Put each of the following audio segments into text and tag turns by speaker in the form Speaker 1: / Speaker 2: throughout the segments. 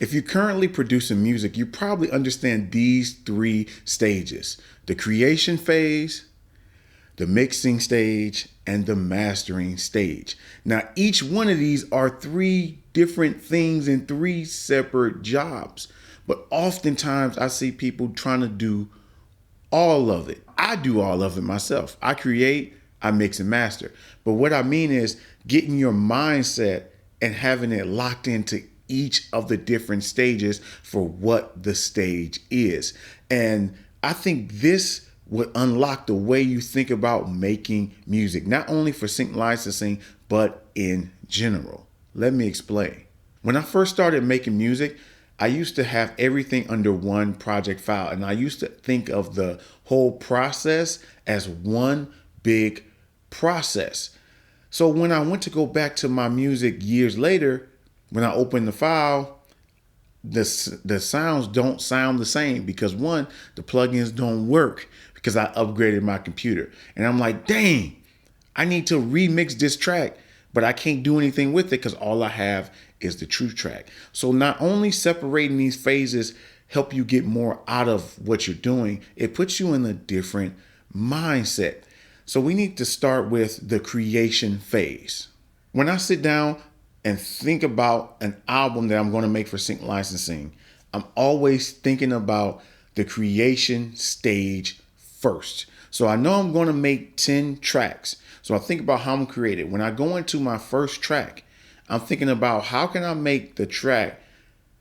Speaker 1: If you're currently producing music, you probably understand these three stages: the creation phase, the mixing stage, and the mastering stage. Now, each one of these are three different things in three separate jobs. But oftentimes I see people trying to do all of it. I do all of it myself. I create, I mix and master. But what I mean is getting your mindset and having it locked into each of the different stages for what the stage is. And I think this would unlock the way you think about making music, not only for sync licensing, but in general. Let me explain. When I first started making music, I used to have everything under one project file, and I used to think of the whole process as one big process. So when I went to go back to my music years later, when I opened the file, the sounds don't sound the same because one, the plugins don't work because I upgraded my computer. And I'm like, dang, I need to remix this track, but I can't do anything with it because all I have is the true track. So not only separating these phases help you get more out of what you're doing, it puts you in a different mindset. So we need to start with the creation phase. When I sit down and think about an album that I'm going to make for sync licensing, I'm always thinking about the creation stage first. So I know I'm going to make 10 tracks. So I think about how I'm created. When I go into my first track, I'm thinking about how can I make the track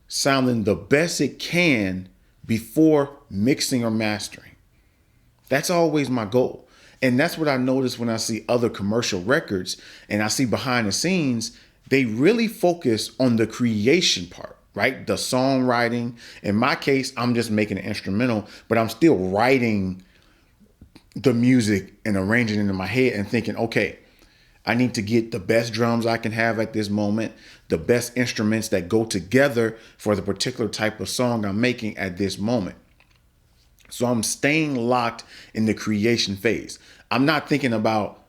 Speaker 1: sounding the best it can before mixing or mastering. That's always my goal. And that's what I notice when I see other commercial records and I see behind the scenes, they really focus on the creation part, right? The songwriting. In my case, I'm just making an instrumental, but I'm still writing the music and arranging it in my head and thinking, okay, I need to get the best drums I can have at this moment, the best instruments that go together for the particular type of song I'm making at this moment. So I'm staying locked in the creation phase. I'm not thinking about,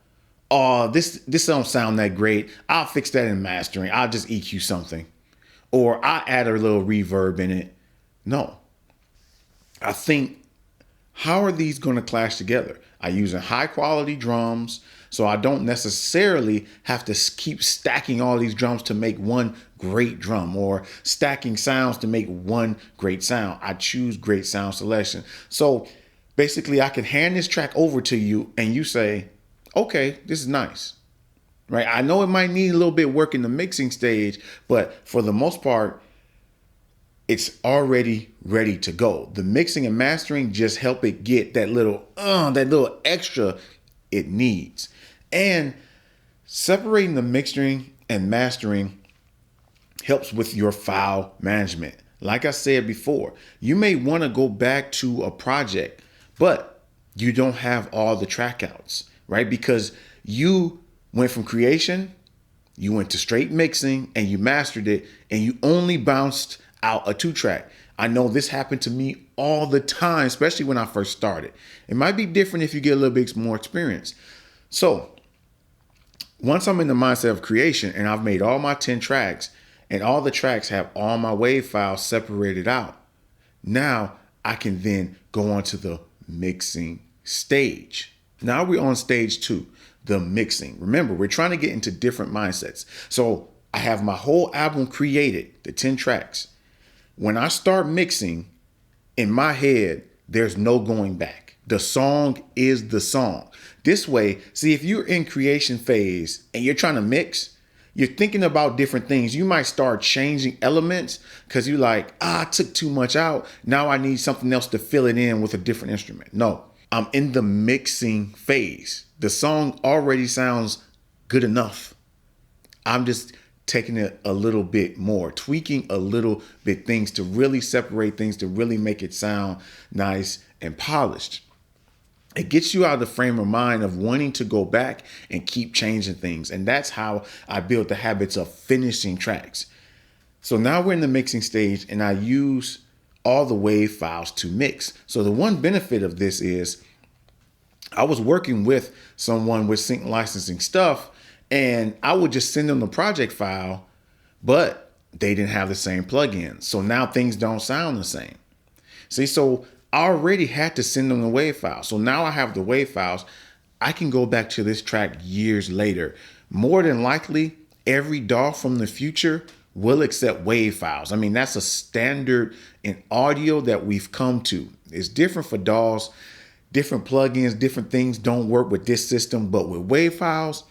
Speaker 1: oh, this don't sound that great. I'll fix that in mastering. I'll just EQ something. Or I'll add a little reverb in it. No. I think, how are these going to clash together? I use high quality drums, so I don't necessarily have to keep stacking all these drums to make one great drum or stacking sounds to make one great sound. I choose great sound selection. So basically I can hand this track over to you and you say, okay, this is nice, right? I know it might need a little bit of work in the mixing stage, but for the most part, it's already ready to go. The mixing and mastering just help it get that little extra it needs. And separating the mixing and mastering helps with your file management. Like I said before, you may want to go back to a project, but you don't have all the track outs, right? Because you went from creation, you went to straight mixing and you mastered it and you only bounced out a 2-track. I know this happened to me all the time, especially when I first started. It might be different if you get a little bit more experience. So once I'm in the mindset of creation and I've made all my 10 tracks and all the tracks have all my wave files separated out, now I can then go on to the mixing stage. Now we're on stage 2, the mixing. Remember, we're trying to get into different mindsets. So I have my whole album created, the 10 tracks. When I start mixing, in my head, there's no going back. The song is the song. This way, see, if you're in creation phase and you're trying to mix, you're thinking about different things. You might start changing elements because you're like, I took too much out. Now I need something else to fill it in with a different instrument. No, I'm in the mixing phase. The song already sounds good enough. I'm just taking it a little bit more, tweaking a little bit things to really separate things, to really make it sound nice and polished. It gets you out of the frame of mind of wanting to go back and keep changing things. And that's how I built the habits of finishing tracks. So now we're in the mixing stage and I use all the wave files to mix. So the one benefit of this is I was working with someone with sync licensing stuff and I would just send them the project file, but they didn't have the same plugins. So now things don't sound the same. See, so I already had to send them the WAV files. So now I have the WAV files. I can go back to this track years later. More than likely, every DAW from the future will accept WAV files. I mean, that's a standard in audio that we've come to. It's different for DAWs, different plugins, different things don't work with this system, but with WAV files,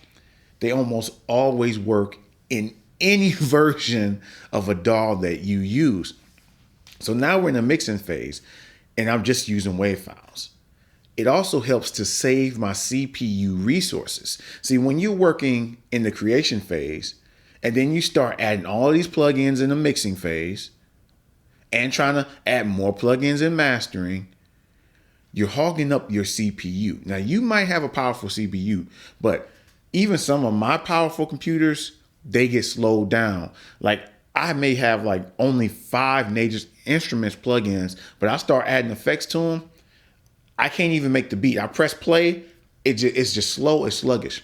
Speaker 1: they almost always work in any version of a DAW that you use. So now we're in the mixing phase and I'm just using WAV files. It also helps to save my CPU resources. See, when you're working in the creation phase and then you start adding all these plugins in the mixing phase and trying to add more plugins in mastering, you're hogging up your CPU. Now, you might have a powerful CPU, but even some of my powerful computers, they get slowed down. Like I may have like only 5 Native Instruments plugins, but I start adding effects to them. I can't even make the beat. I press play, it's just slow, it's sluggish.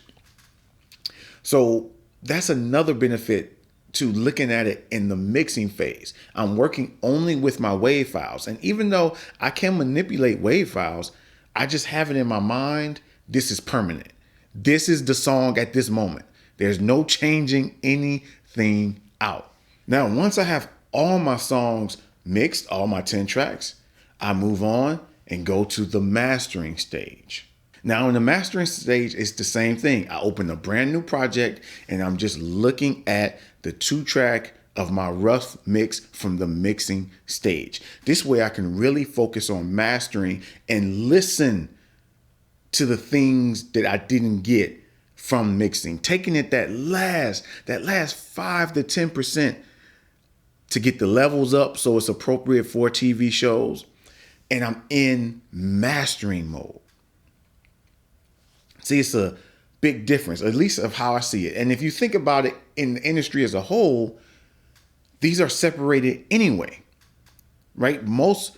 Speaker 1: So that's another benefit to looking at it in the mixing phase. I'm working only with my WAV files. And even though I can manipulate WAV files, I just have it in my mind, this is permanent. This is the song at this moment. There's no changing anything out. Now, once I have all my songs mixed, all my 10 tracks, I move on and go to the mastering stage. Now, in the mastering stage, it's the same thing. I open a brand new project and I'm just looking at the 2-track of my rough mix from the mixing stage. This way I can really focus on mastering and listen to the things that I didn't get from mixing, taking it that last 5 to 10% to get the levels up so it's appropriate for TV shows. And I'm in mastering mode. See, it's a big difference, at least of how I see it. And if you think about it in the industry as a whole, these are separated anyway, right? Most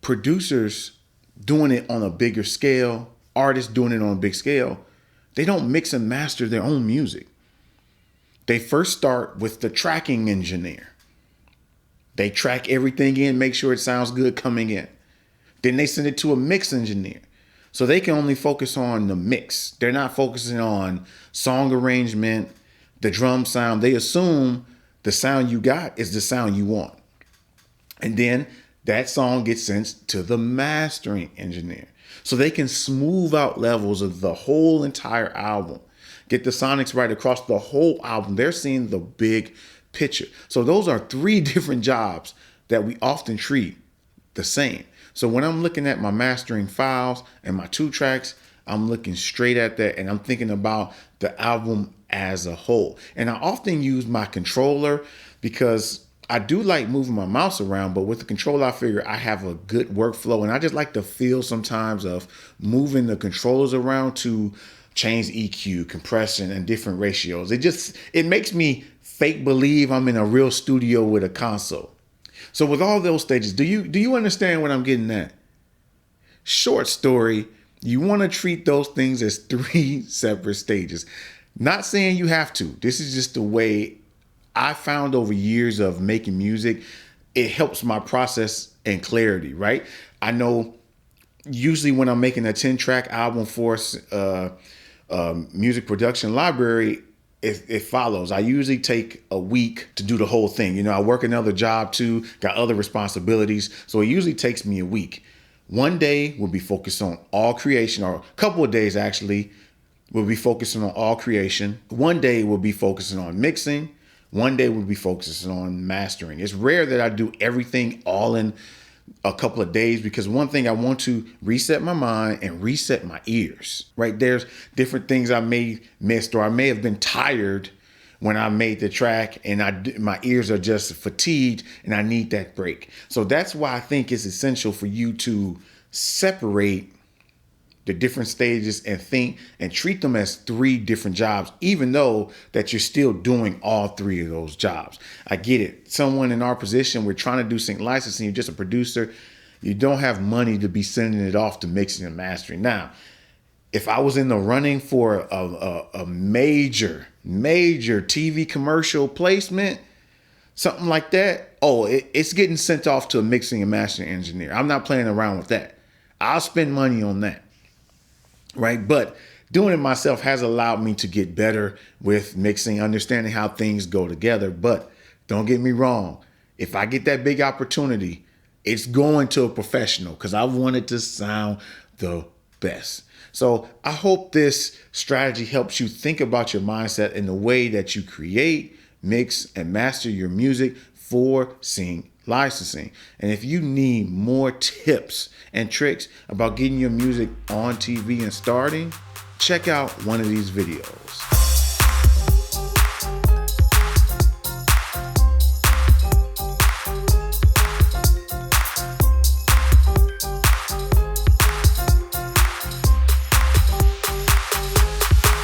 Speaker 1: producers doing it on a bigger scale, artists doing it on a big scale, they don't mix and master their own music. They first start with the tracking engineer. They track everything in, make sure it sounds good coming in. Then they send it to a mix engineer. So they can only focus on the mix. They're not focusing on song arrangement, the drum sound. They assume the sound you got is the sound you want. And then that song gets sent to the mastering engineer. So they can smooth out levels of the whole entire album, get the sonics right across the whole album. They're seeing the big picture. So those are 3 different jobs that we often treat the same. So when I'm looking at my mastering files and my 2 tracks, I'm looking straight at that and I'm thinking about the album as a whole. And I often use my controller because I do like moving my mouse around, but with the controller, I figure I have a good workflow. And I just like the feel sometimes of moving the controllers around to change EQ, compression, and different ratios. It makes me fake believe I'm in a real studio with a console. So with all those stages, do you understand what I'm getting at? Short story, you want to treat those things as 3 separate stages. Not saying you have to. This is just the way I found over years of making music. It helps my process and clarity, right? I know usually when I'm making a 10-track album for music production library, it follows. I usually take a week to do the whole thing. You know, I work another job too, got other responsibilities. So it usually takes me a week. One day will be focused on all creation, or a couple of days actually will be focusing on all creation. One day will be focusing on mixing. One day we'll be focusing on mastering. It's rare that I do everything all in a couple of days because one thing, I want to reset my mind and reset my ears, right? There's different things I may missed, or I may have been tired when I made the track and my ears are just fatigued and I need that break. So that's why I think it's essential for you to separate the different stages and think and treat them as 3 different jobs, even though that you're still doing all 3 of those jobs. I get it. Someone in our position, we're trying to do sync licensing. You're just a producer. You don't have money to be sending it off to mixing and mastering. Now, if I was in the running for a major TV commercial placement, something like that, oh, it's getting sent off to a mixing and mastering engineer. I'm not playing around with that. I'll spend money on that, right? But doing it myself has allowed me to get better with mixing, understanding how things go together. But don't get me wrong. If I get that big opportunity, it's going to a professional because I want it to sound the best. So I hope this strategy helps you think about your mindset in the way that you create, mix, and master your music for sync licensing. And if you need more tips and tricks about getting your music on TV and starting, check out one of these videos.